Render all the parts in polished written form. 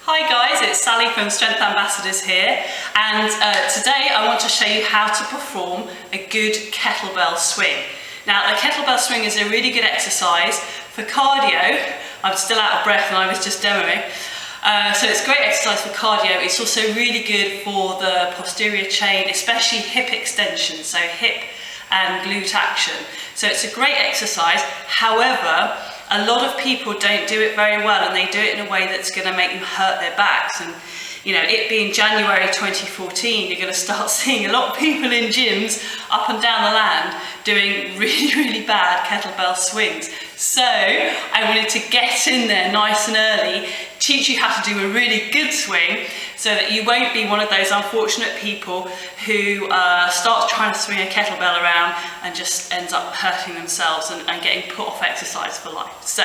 Hi guys, it's Sally from Strength Ambassadors here, and today I want to show you how to perform a good kettlebell swing. Now, a kettlebell swing is a really good exercise for cardio. I'm still out of breath and I was just demoing. So it's a great exercise for cardio. It's also really good for the posterior chain, especially hip extension, so hip and glute action. So it's a great exercise. However, a lot of people don't do it very well, and they do it in a way that's going to make them hurt their backs. And you know, it being January 2014, you're going to start seeing a lot of people in gyms up and down the land doing really bad kettlebell swings. So I wanted to get in there nice and early, teach you how to do a really good swing, so that you won't be one of those unfortunate people who starts trying to swing a kettlebell around and just ends up hurting themselves and getting put off exercise for life. So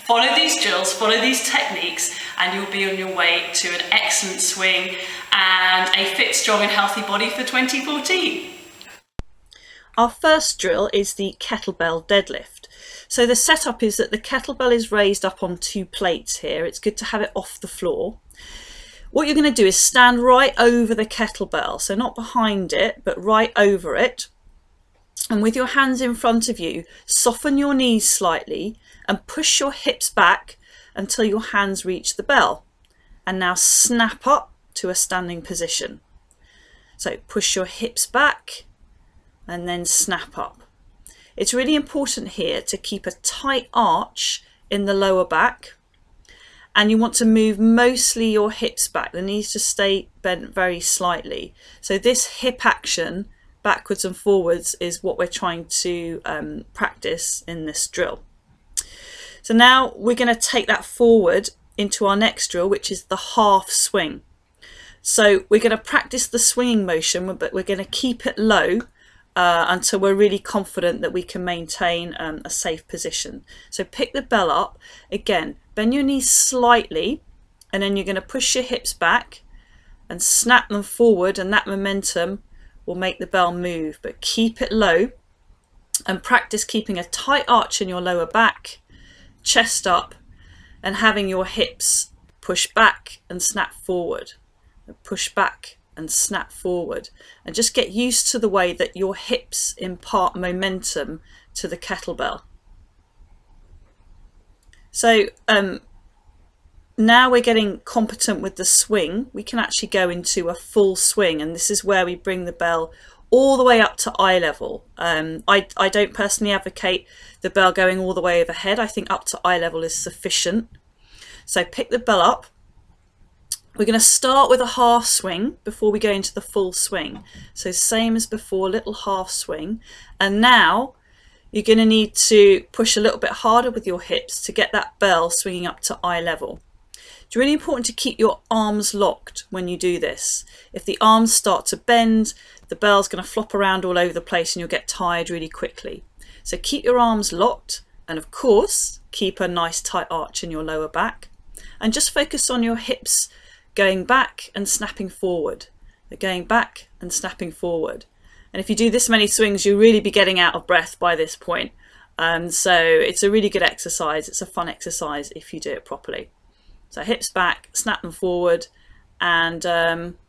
follow these drills, follow these techniques, and you'll be on your way to an excellent swing and a fit, strong and healthy body for 2014. Our first drill is the kettlebell deadlift. So the setup is that the kettlebell is raised up on two plates here. It's good to have it off the floor. What you're going to do is stand right over the kettlebell, so not behind it, but right over it. And with your hands in front of you, soften your knees slightly and push your hips back until your hands reach the bell. And now snap up to a standing position. So push your hips back and then snap up. It's really important here to keep a tight arch in the lower back, and you want to move mostly your hips back. The knees just stay bent very slightly. So this hip action backwards and forwards is what we're trying to practice in this drill. So now we're going to take that forward into our next drill, which is the half swing. So we're going to practice the swinging motion, but we're going to keep it low until we're really confident that we can maintain a safe position. So pick the bell up, again, bend your knees slightly, and then you're going to push your hips back and snap them forward, and that momentum will make the bell move. But keep it low and practice keeping a tight arch in your lower back, chest up, and having your hips push back and snap forward, push back and snap forward, and just get used to the way that your hips impart momentum to the kettlebell. So now we're getting competent with the swing, we can actually go into a full swing, and this is where we bring the bell all the way up to eye level. I don't personally advocate the bell going all the way overhead. I think up to eye level is sufficient. So pick the bell up. We're going to start with a half swing before we go into the full swing. So same as before, little half swing. And now you're going to need to push a little bit harder with your hips to get that bell swinging up to eye level. It's really important to keep your arms locked when you do this. If the arms start to bend, the bell's going to flop around all over the place and you'll get tired really quickly. So keep your arms locked, and of course keep a nice tight arch in your lower back, and just focus on your hips going back and snapping forward. They're going back and snapping forward. And if you do this many swings, you'll really be getting out of breath by this point. So it's a really good exercise. It's a fun exercise if you do it properly. So hips back, snap them forward, and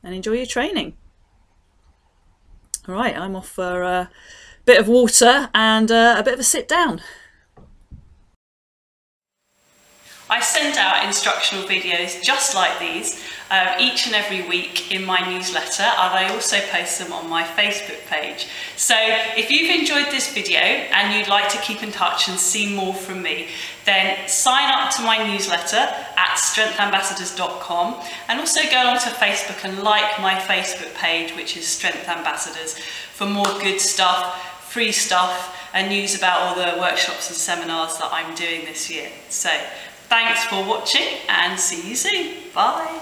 enjoy your training. All right, I'm off for a bit of water and a bit of a sit down. I send out instructional videos just like these each and every week in my newsletter, and I also post them on my Facebook page. So if you've enjoyed this video and you'd like to keep in touch and see more from me, then sign up to my newsletter at strengthambassadors.com, and also go onto Facebook and like my Facebook page, which is Strength Ambassadors, for more good stuff, free stuff, and news about all the workshops and seminars that I'm doing this year. So thanks for watching, and see you soon. Bye.